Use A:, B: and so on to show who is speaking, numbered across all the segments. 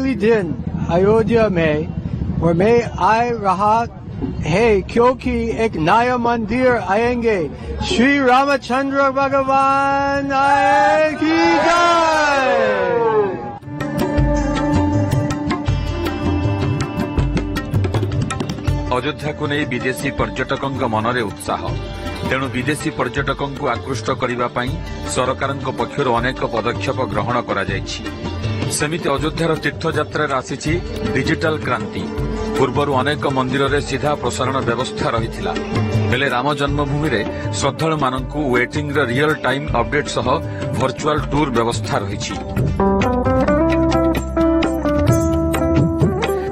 A: पहली दिन अयोध्या में और मैं आ रहा है क्योंकि एक नया मंदिर आएंगे। श्री रामचंद्र भगवान आए की जय।
B: अयोध्या को नहीं विदेशी पर्यटकों मनरे उत्साह तेणु विदेशी पर्यटकों को आकृष्ट करने सरकार पक्षर अनेक पदक्षेप ग्रहण करमिति अयोध्यार तीर्थयात्रा आसी डिजिटल क्रांति। पूर्वर अनेक मंदिर में सीधा प्रसारण व्यवस्था रही हेले राम जन्मभूमि में श्रद्धालु मानक वेटिंग रियल टाइम अपडेट सह वर्चुअल टूर व्यवस्था रही।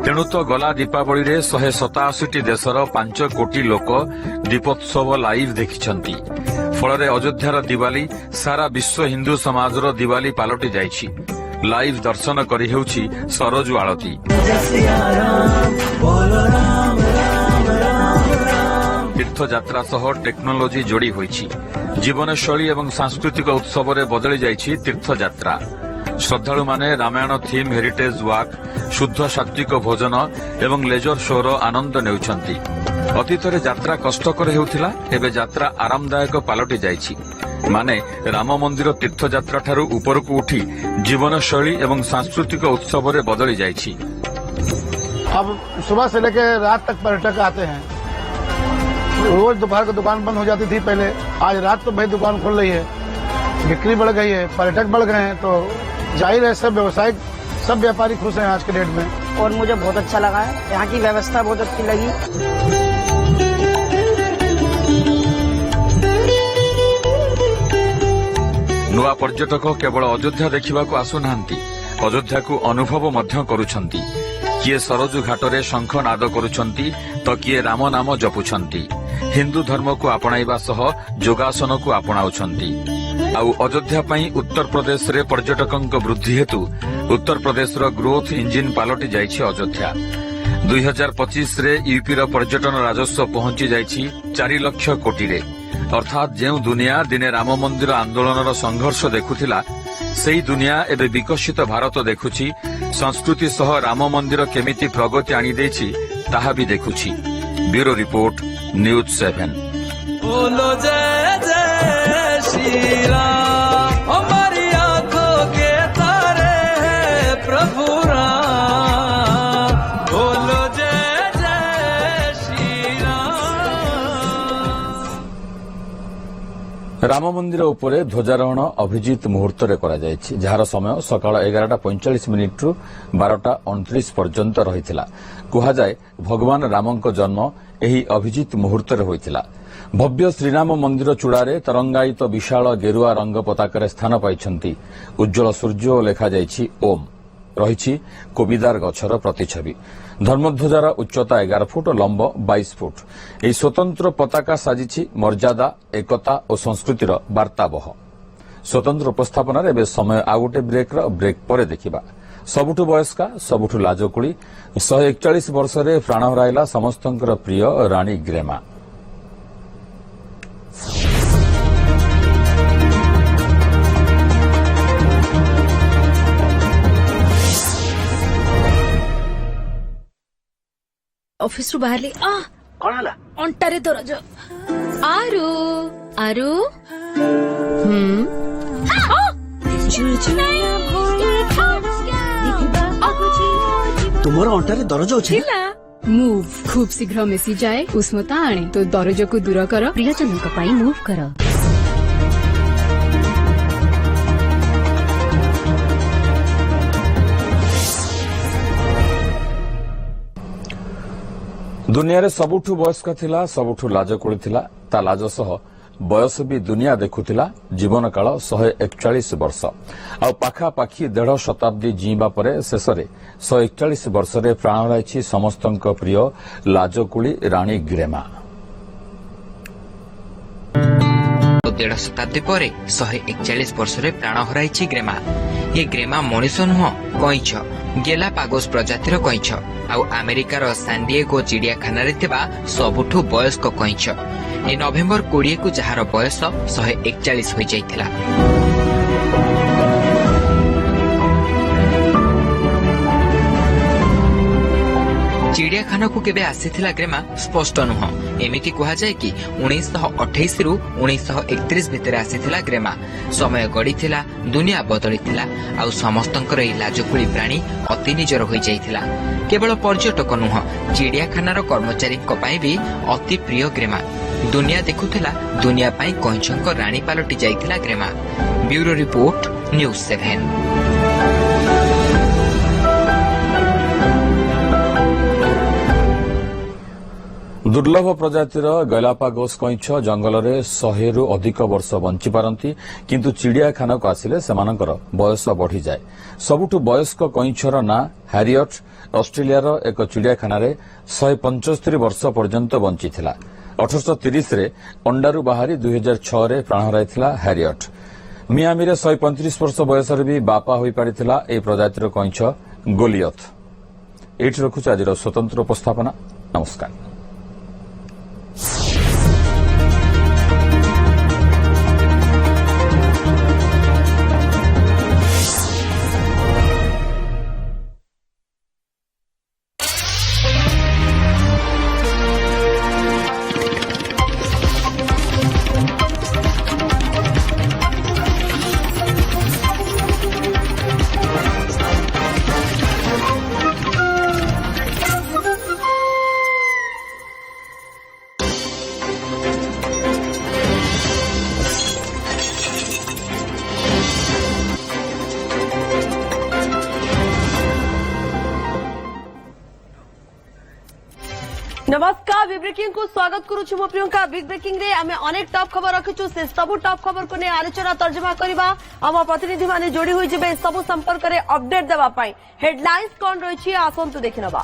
B: तेणु तो गला दीपावली रे 187 देशर 5 कोटी लोक दीपोत्सव लाइव देखिछंती। फल अयोध्यार दिवाली सारा विश्व हिंदू समाजर दिवाली पालटि जाइछि। लाइव दर्शन करी हेउछि सरोज आळती। तीर्थयात्रा सह टेक्नोलोजी जोड़ी होइछि। जीवनशैली एवं सांस्कृतिक उत्सव रे बदली जाइछि तीर्थयात्रा। श्रद्धालु माने रामायण थीम हेरिटेज वाक शुद्ध सात्विक भोजन एवं लेजर शोर आनंद नेउछंती। अतीतरे यात्रा कष्टकर हेउथिला एबे यात्रा आरामदायक पालटि जाइछि। माने राम मंदिर तीर्थयात्रा ठारू उपरकू उठी जीवनशैली एवं सांस्कृतिक उत्सव रे बदली जाइछि।
C: अब सुबह से लेकर रात तक पर्यटक आते हैं। रोज दोपहर को दुकान बंद हो जाती थी पहले, आज रात को भाई दुकान खुल रही है, बिक्री बढ़ गई है, पर्यटक बढ़ गए हैं, तो जाहिर है सब व्यवसायिक सब व्यापारी खुश हैं आज के डेट में।
D: और मुझे बहुत अच्छा लगा है, यहाँ की व्यवस्था बहुत अच्छी लगी।
B: नुआ पर्यटक केवल अयोध्या देखा आसुनाहांती, अयोध्या को अनुभव मध्य करुछंती। किए सरोजु घाटरे शंख नाद करुछंती तो किए राम नाम जपुछंती। हिंदू धर्म को अपणाइबा सह योगासन को अपनाउछंती। आउ अयोध्या पई उत्तर प्रदेश रे पर्यटकों वृद्धि हेतु उत्तर प्रदेश रो ग्रोथ इंजिन पालटि जाइछि अयोध्या। 2025 रे यूपी रो पर्यटन राजस्व पहुंची जाइछि 4 लाख कोटी रे। अर्थात जेउ दुनिया दिने राम मंदिर आंदोलन संघर्ष देखुथिला सेही दुनिया एबे विकसित भारत देखुछि। संस्कृति सह राम मंदिर केमिति प्रगति आनी देछि ताहा भी देखुछि। Bureau report news 7।
E: बोलो जय जय श्री राम, हमारी आंखों के तारे हैं प्रभु राम। बोलो जय जय श्री राम।
B: राम मंदिर उपरे ध्वजारोहण अभिजित मुहूर्त रे करा जायछि, जार समय सकाळ 11:45 रु 12:29 पर्यंत रहिथिला। कुहा जाय भगवान रामंक जन्म एही अभिजित मुहूर्त रे होइथिला। भव्य श्रीराम मंदिर चूड़ारे तरंगायित विशाल गेरुआ रंग पताकारे स्थान पाइछंती। उज्जवल सूर्य ओ लेखा जायछि ओम। रहिछि कोबिदार गछर प्रतिछवि। धर्मध्वजार उच्चता 11 फुट, लंब 22 फुट। एही स्वतंत्र पताका साजिछि मर्यादा, एकता और संस्कृतिर वार्ताबह। स्वतंत्र उपस्थापन एबे समय आ गोटे ब्रेक परे देखिबा। सबुठु वयस्का, सबुठु लाजकुड़ी 141 वर्ष रे प्राण हराइला समस्तंकर प्रिय रानी ग्रेमा।
F: ऑफिस रु बाहरली
D: कौन हला
F: अंटारे दरज आरु आरु
D: तुमर अंटारे दरज अछि
F: मूव खूब शीघ्र मिसी जाए उष्णता आने तो दरज को दूर कर प्रियजन का पाई मूव कर।
B: दुनिया रे सबुठु वयस्क थिला, सबुठु लाजकुड़ी थिला। ता लाज सह बयस भी दुनिया देखुथिला। जीवन काल 141 वर्ष आ पाखापाखि 1.5 शताब्दी जीवा परे शेषरे 141 वर्ष रे प्राण हराइछि समस्तंक प्रिय लाजकुड़ी रानी ग्रेमा।
G: 1.5 शताब्दी पर 141 वर्ष रे प्राण हराइछि ग्रेमा। ये ग्रेमा मनीष नुह कईछ, गेलापागोस प्रजातिर कईछ आउ अमेरिकार सैंडिएगो चिड़ियाखाना रे थिबा सबुठु वयस्क कईछ। ए नवेम्बर 20 को जहार बयस 141 होई जाइथिला। ଚିଡ଼ିଆଖାନାକୁ କେବେ ଆସିଥିଲା ଗ୍ରେମା ସ୍ପଷ୍ଟ ନୁହଁ। ଏମିତି କୁହାଯାଏ କି 1928 ରୁ 1931 ଭିତରେ ଆସିଥିଲା ଗ୍ରେମା। ସମୟ ଗଡ଼ିଥିଲା, ଦୁନିଆ ବଦଳିଥିଲା, ଆଉ ସମସ୍ତଙ୍କର ଏହି ଲାଜକୁଳି ପ୍ରାଣୀ ଅତି ନିଜର ହୋଇଯାଇଥିଲା। କେବଳ ପର୍ଯ୍ୟଟକ ନୁହଁ, ଚିଡ଼ିଆଖାନାର କର୍ମଚାରୀଙ୍କ ପାଇଁ ବି ଅତି ପ୍ରିୟ ଗ୍ରେମା। ଦୁନିଆ ଦେଖୁଥିଲା, ଦୁନିଆ ପାଇଁ କଇଁଛଙ୍କ ରାଣୀ ପାଲଟି ଯାଇଥିଲା ଗ୍ରେମା। Bureau report, news 7।
B: ଦୁର୍ଲଭ ପ୍ରଜାତିର ଗାଲାପାଗୋସ୍ କଇଁଛ ଜଙ୍ଗଲରେ 100ରୁ ଅଧିକ ବର୍ଷ ବଞ୍ଚିପାରନ୍ତି, କିନ୍ତୁ ଚିଡ଼ିଆଖାନାକୁ ଆସିଲେ ସେମାନଙ୍କର ବୟସ ବଢ଼ିଯାଏ। ସବୁଠୁ ବୟସ୍କ କଇଁଛର ନାଁ ହ୍ୟାରିଅଟ୍। ଅଷ୍ଟ୍ରେଲିଆର ଏକ ଚିଡ଼ିଆଖାନାରେ 175 ବର୍ଷ ପର୍ଯ୍ୟନ୍ତ ବଞ୍ଚିଥିଲା। 1830ରେ ଅଣ୍ଡାରୁ ବାହାରି 2006ରେ ପ୍ରାଣ ହରାଇଥିଲା ହ୍ୟାରିଅଟ୍। ମିଆମିରେ 135 ବର୍ଷ ବୟସରେ ବି ବାପା ହୋଇପାରିଥିଲା ଏହି ପ୍ରଜାତିର କଇଁଛ ଗୋଲିୟଥ। ଏଇଠି ରଖୁଛୁ ଆଜିର ସ୍ୱତନ୍ତ୍ର ଉପସ୍ଥାପନା। ନମସ୍କାର।
H: नमस्कार, बिग ब्रेकिंग को स्वागत करुछु मो प्रियंका। बिग ब्रेकिंग रे आमे अनेक टॉप खबर रखिछु। से सब टॉप खबर को ने आलोचना तर्जमा करबा। हम प्रतिनिधि माने जोड़ी होई जिबे सब संपर्क रे अपडेट देबा पई। हेडलाइंस कोन रहिछि आसंतु देखिनबा।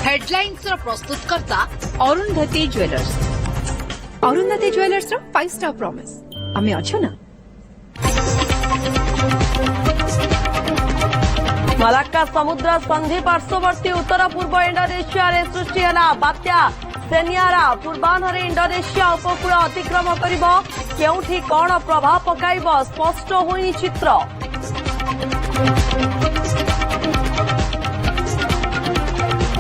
F: हेडलाइंस रो प्रस्तुतकर्ता अरुंधति ज्वेलर्स। अरुंधति ज्वेलर्स रो 5 स्टार प्रॉमिस आमे अछो ना।
H: मलाक्का समुद्र संधि पार्श्ववर्ती उत्तर पूर्व इंडोनेशिया रे सृष्टि है बात्या सेनियारा। पूर्वाह्न इंडोनेशिया उपकूल अतिक्रम करिबो। केउठी कोन प्रभाव पकाइबो स्पष्ट होई चित्र।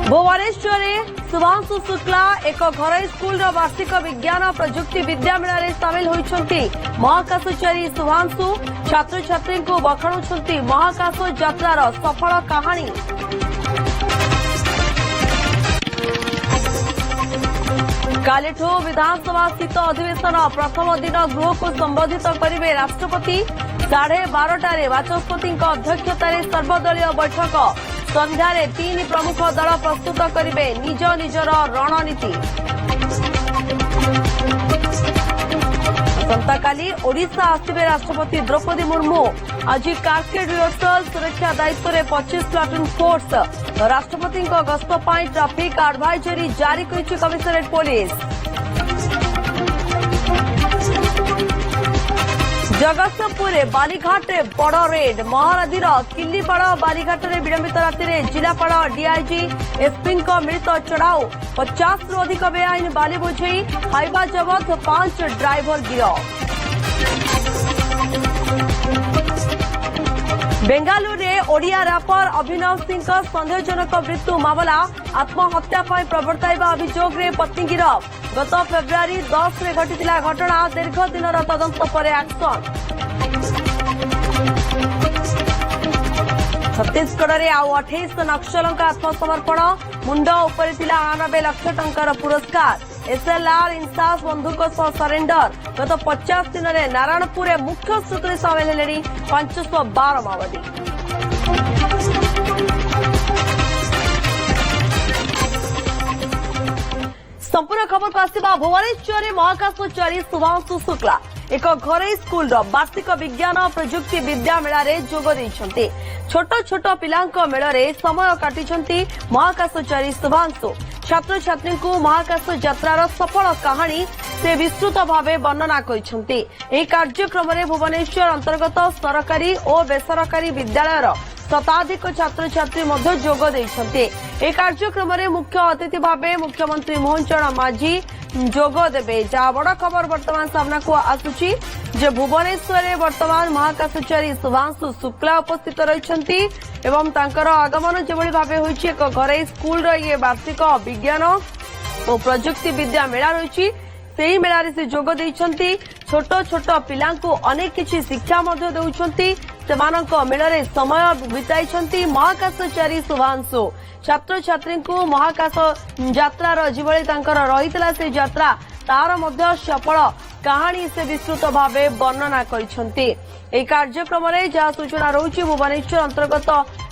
H: भुवनेश्वर शुभांशु शुक्ला एक घरोई स्कूल वार्षिक विज्ञान प्रजुक्ति विद्या मेला सामिल होती। महाकाशचारी शुभांशु छात्र छात्री को बखाणुंट महाकाश यात्रार सफल कहानी। कालिठू विधानसभा शीत अधिवेशन प्रथम दिन गृह को संबोधित करेंगे राष्ट्रपति। 12:30 बाचस्पति अध्यक्षतार सर्वदलीय बैठक। संध्यारे 3 प्रमुख दल प्रस्तुत करेंगे निज निजर रणनीति। आसंताकाली ओडिशा आसिबे राष्ट्रपति द्रौपदी मुर्मू। आज कार्केड रिहर्सल सुरक्षा दायित्व में 25 प्लाटून फोर्स। राष्ट्रपति गस्त पर ट्राफिक एडवाइजरी जारी करिछि कमिशनरेट पुलिस। जगतपुर बालीघाट बड़ रेड। महानदीर किल्लीपाड़ बालीघाट में विलंबित राति जिलापाल डीआईजी एसपी मिलित चढ़ाऊ। 50 रु अधिक बेआईन बाली बोझे हाइवा जबत। 5 ड्राइवर गिरफ। बेंगालुरु में ओडिया रैपर अभिनव सिंह सन्देहजनक मृत्यु मामला। आत्महत्या पर प्रवर्ताइबा अभियोग में पत्नी गिरफ। गत फेब्रुआरी 10 में घटिथिला घटना। दीर्घ दिनर तदंत पर एक्शन। छत्तीसगढ़ में आउ 28 नक्सलों आत्मसमर्पण। मुंड उपरे 99 लाख टंकार पुरस्कार। एसएलआर इंसास बंधुक सह सरेंडर। गत 50 दिन में नारायणपुर मुख्य स्रोत सामिल हेले 512 माओवादी। संपूर्ण खबर को आसिबा। भुवनेश्वर में महाकाशचारी शुभांशु शुक्ला एक घरोई स्कूल वार्षिक विज्ञान प्रजुक्ति विद्या मेला जोग देइछन्ति। छोट छोट पिलांक मेଳରେ समय काटिछन्ति महाकाशचारी शुभांशु। छात्र छात्री को महाकाश यात्रार सफल कहानी से विस्तृत भावे वर्णना करिछन्ति। एही कार्यक्रम में भुवनेश्वर अंतर्गत सरकारी और बेसरकारी विद्यालयर शताधिक छात्र छात्री जोग देइछन्ति। एही कार्यक्रम में मुख्य अतिथि भावे मुख्यमंत्री मोहन चरण मांझी, जोग देबे। जहाँ बड़ खबर वर्तमान सामना को आसुची जे भुवनेश्वर में वर्तमान महाकाशचारी शुभांशु शुक्ला उपस्थित रही एवं तांकर आगमन जो भाव होइछि एक घरे स्कूल ये वार्षिक विज्ञान और प्रजुक्ति विद्या मेला रही से मेलार से जोग देइछंती। छोट छोट पिलांको अनेक किछि शिक्षा मध्य देउछंती। सेमानक मेलरे समय बिताइछंती महाकाशचारी शुभांशु। छात्र छात्री को महाकाश यात्रार जिभଳି तांकर रहितला से यात्रा तार मध्य सफल कहानी से विस्तृत भावे वर्णना करिछंती। এই कार्यक्रमरे जहाँ सूचना रहुछि भुवनेश्वर अंतर्गत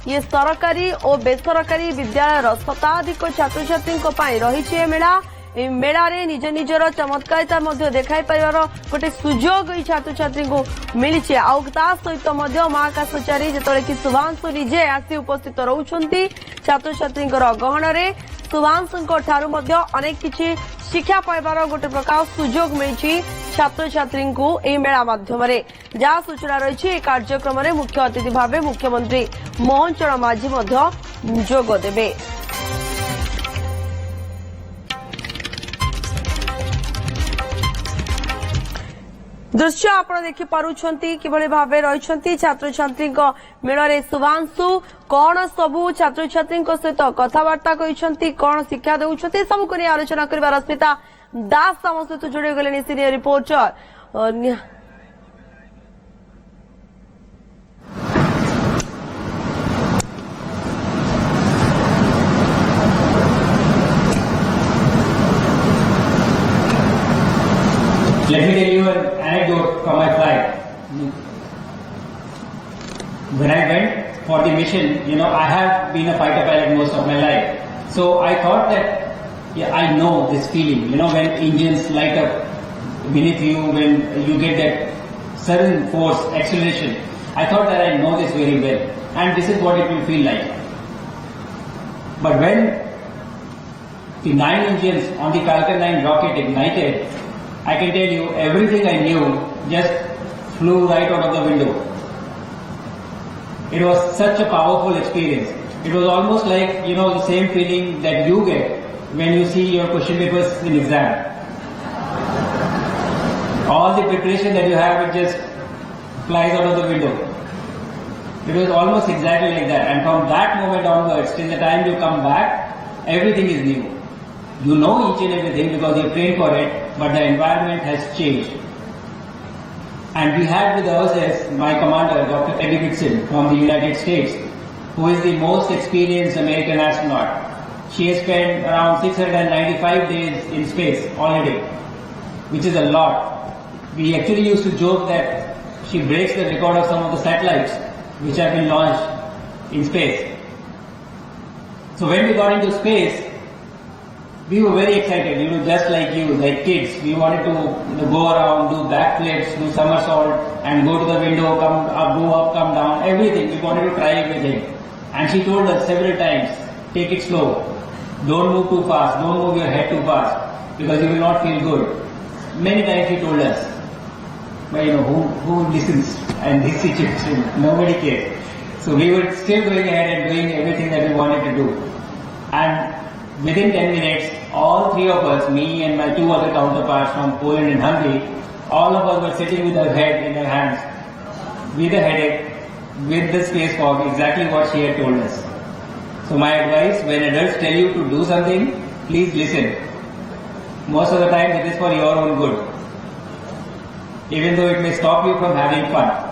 H: ये सरकारी और बेसरकारी विद्यालय शताधिक छात्र छात्री रही मेला। मेलारे निज निजर चमत्कारिता देखाई पाइबार गोटे सुजोग छात्र छात्री को मिली। सहित महाकाशचारी जिते कि शुभांशु निजे आसी उपस्थित रहउछंती छात्र छात्री गहणरे शुभांशु ठारू अनेक किछि शिक्षा पाइबार गोटे प्रकार सुजोग मिली छात्र छात्री को यह मेला माध्यम जहाँ सूचना रही कार्यक्रम में मुख्य अतिथि भाव मुख्यमंत्री मोहन चरण माझी जोग देबे। दृश्य आप देखिपुंट किभली भाव रही छात्र छात्री मेल शुभांशु कौन सबू छात्र छात्री सहित कथबार्ता कर कौन शिक्षा दे सबको नहीं आलोचना कर रश्मिता दास आम सहित जोड़ी गले senior reporter.
I: Let me tell you an anecdote from my flight. When I went for the mission, I have been a fighter pilot most of my life. So I thought that, I know this feeling, when engines light up beneath you, when you get that sudden force, acceleration. I thought that I know this very well. And this is what it will feel like. But when the 9 engines on the Falcon 9 rocket ignited, I can tell you everything I knew just flew right out of the window. It was such a powerful experience. It was almost like, the same feeling that you get when you see your question papers in exam. All the preparation that you have, it just flies out of the window. It was almost exactly like that. And from that moment onwards, till the time you come back, everything is new. You know each and everything because you trained for it, but the environment has changed. And we had with ourselves my commander, Dr. Eddie Dixon from the United States, who is the most experienced American astronaut. She has spent around 695 days in space already, which is a lot. We actually used to joke that she breaks the record of some of the satellites which have been launched in space. So when we got into space, we were very excited, just like you, like kids. We wanted to go around, do backflips, do somersault, and go to the window, come up, go up, come down, everything. We wanted to try everything. And she told us several times, take it slow. Don't move too fast. Don't move your head too fast, because you will not feel good. Many times she told us. But who listens in this situation? Nobody cares. So we were still going ahead and doing everything that we wanted to do. And within 10 minutes, all 3 of us, me and my 2 other counterparts from Poland and Hungary, all of us were sitting with our head in our hands, with a headache, with the space fog, exactly what she had told us. So my advice, when adults tell you to do something, please listen. Most of the time it is for your own good, even though it may stop you from having fun.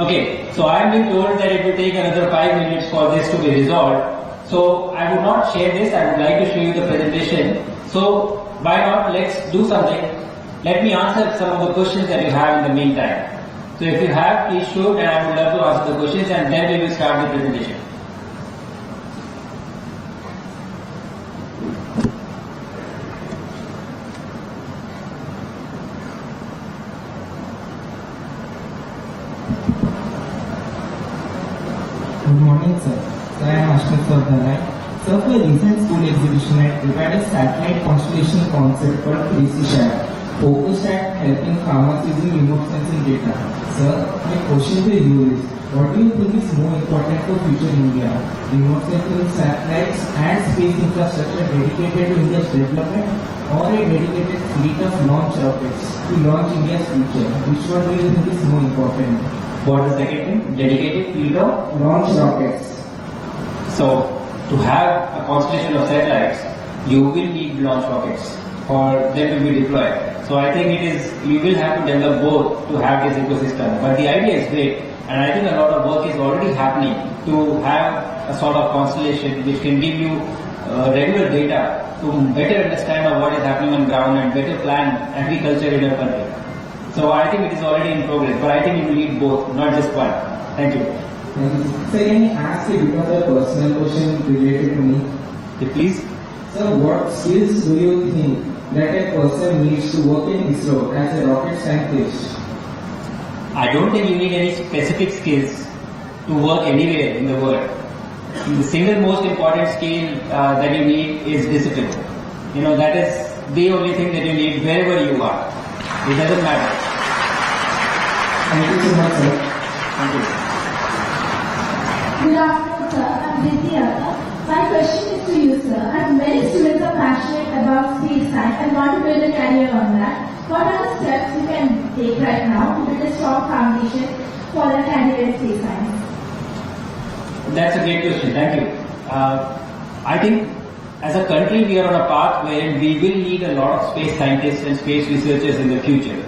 I: Okay, so I am being told that it will take another 5 minutes for this to be resolved. So I would not share this, I would like to show you the presentation. So why not, let's do something. Let me answer some of the questions that you have in the meantime. So if you have, please shoot, and I would love to answer the questions, and then we will start the presentation.
J: Good morning, sir. Sir, I am Ashmit Sardana. Sir, for a recent school exhibition, I prepared a satellite constellation concept called 3C Share. focused at helping farmers using remote sensing data. Sir, my question to you is, what do you think is more important for future India? Remote sensing satellites and space infrastructure dedicated to India's development, or a dedicated fleet of launch rockets to launch India's future? Which one do you think is more important?
I: What is the second thing? Dedicated field of
J: Launch rockets.
I: So, to have a constellation of satellites, you will need launch rockets for them to be deployed. So I think you will have to develop both to have this ecosystem. But the idea is great, and I think a lot of work is already happening to have a sort of constellation which can give you regular data to better understand of what is happening on ground and better plan agriculture in your country. So I think it is already in progress, but I think you will need both, not just one. Thank you.
J: Sir, can I ask you another personal question related to me?
I: Please.
J: Sir, what skills do you think that a person needs to work in ISRO as a rocket scientist?
I: I don't think you need any specific skills to work anywhere in the world. The single most important skill that you need is discipline. That is the only thing that you need wherever you are. It doesn't matter.
J: Thank you so much, sir.
I: Thank you.
K: Good afternoon, sir. I'm Vidya. My question is to you, sir. As many students are passionate about space science and want to build a career on that, what are the steps you can take right now to build a strong foundation for a career in space science?
I: That's a great question. Thank you. I think as a country we are on a path where we will need a lot of space scientists and space researchers in the future.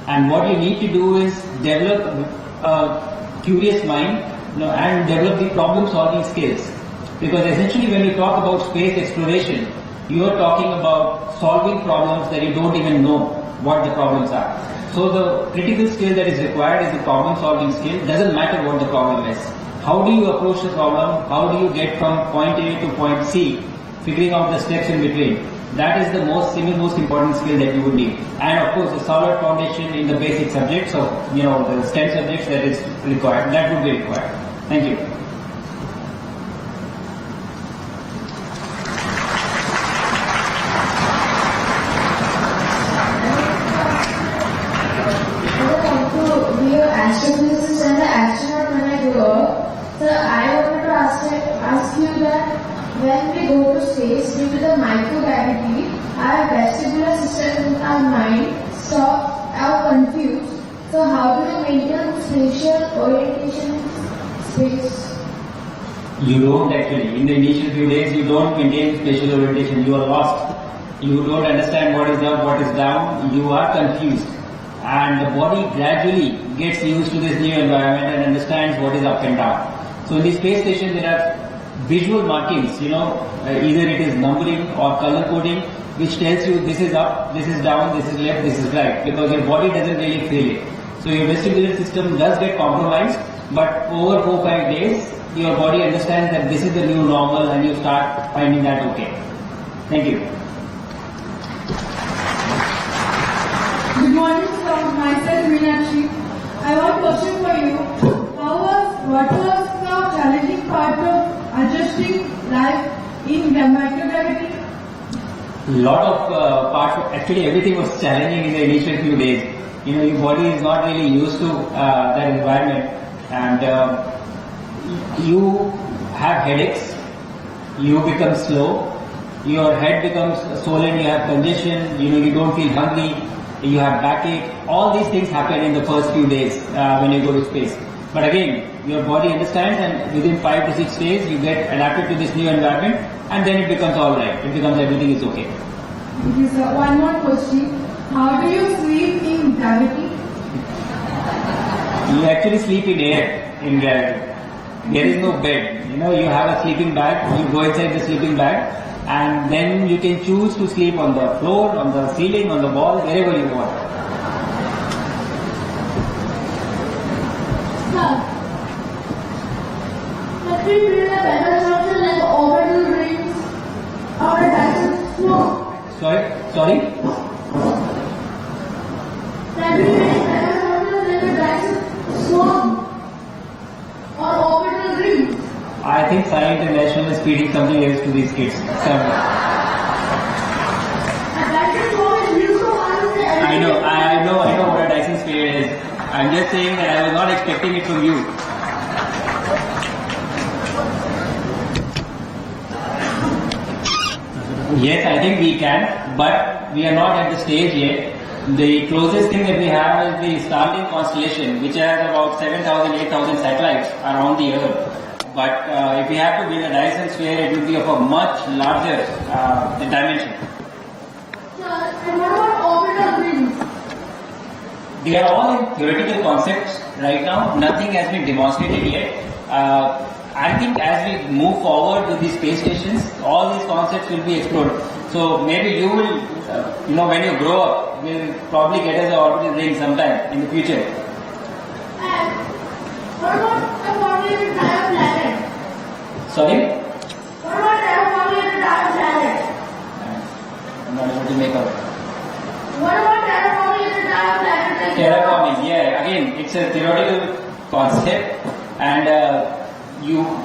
I: And what you need to do is develop a curious mind and develop the problem solving skills. Because essentially when you talk about space exploration, you are talking about solving problems that you don't even know what the problems are. So the critical skill that is required is the problem solving skill. Doesn't matter what the problem is. How do you approach the problem? How do you get from point A to point C? Figuring out the steps in between. That is the single most important skill that you would need. And of course a solid foundation in the basic subjects of, the STEM subjects that is required. That would be required. Thank you.
K: Astrophysicist and the astronaut when I grow up. So I wanted to ask you that when we go to space, due to the microgravity, our vestibular system in our mind are confused. So how do you maintain spatial orientation in space?
I: You don't actually. In the initial few days, you don't maintain spatial orientation. You are lost. You don't understand what is up, what is down. You are confused. And the body gradually gets used to this new environment and understands what is up and down. So in the space station there are visual markings, either it is numbering or color coding which tells you this is up, this is down, this is left, this is right, because your body doesn't really feel it. So your vestibular system does get compromised, but over 4-5 days your body understands that this is the new normal and you start finding that okay. Thank you.
K: Good morning, sir. Myself, Meenakshi. I have a question for you. What was the challenging part of adjusting life in microgravity?
I: Lot of parts, actually everything was challenging in the initial few days. Your body is not really used to that environment, and you have headaches, you become slow, your head becomes swollen, you have congestion, you don't feel hungry, you have backache. All these things happen in the first few days when you go to space. But again, your body understands, and within 5 to 6 days you get adapted to this new environment, and then it becomes alright. It becomes everything is okay.
K: Okay, sir. One more question. How do you sleep in gravity?
I: You actually sleep in air in gravity. There is no bed. You have a sleeping bag. You go inside the sleeping bag, and then you can choose to sleep on the floor, on the ceiling, on the wall, wherever you want.
K: Sir, can we build a better structure like orbital rings or a Dyson swarm?
I: Sorry?
K: Can we build a better structure like a Dyson swarm or orbital rings?
I: I think Science International is feeding something else to these kids. I know. I'm just saying that I was not expecting it from you. Yes, I think we can, but we are not at the stage yet. The closest thing that we have is the Starlink constellation, which has about 7,000, 8,000 satellites around the Earth. But if we have to build a Dyson sphere, it will be of a much larger dimension.
K: And what about orbital wings?
I: They are all in theoretical concepts right now. Nothing has been demonstrated yet. I think as we move forward with these space stations, all these concepts will be explored. So maybe you will, when you grow up, will probably get us an orbital ring sometime in the future.
K: And what about a formulated planet?
I: Sorry?
K: What about a formulated planet?
I: I'm not able to make out.
K: What about terraforming planet?
I: Terraforming, yeah. Again, it's a theoretical concept, and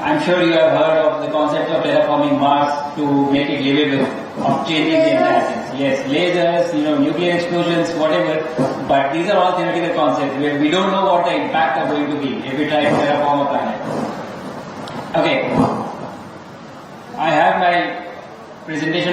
I: I'm sure you have heard of the concept of terraforming Mars to make it livable, of changing the entire thing. Yes, lasers, nuclear explosions, whatever. But these are all theoretical concepts where we don't know what the impact are going to be if we try to terraform a planet. Okay, I have my presentation.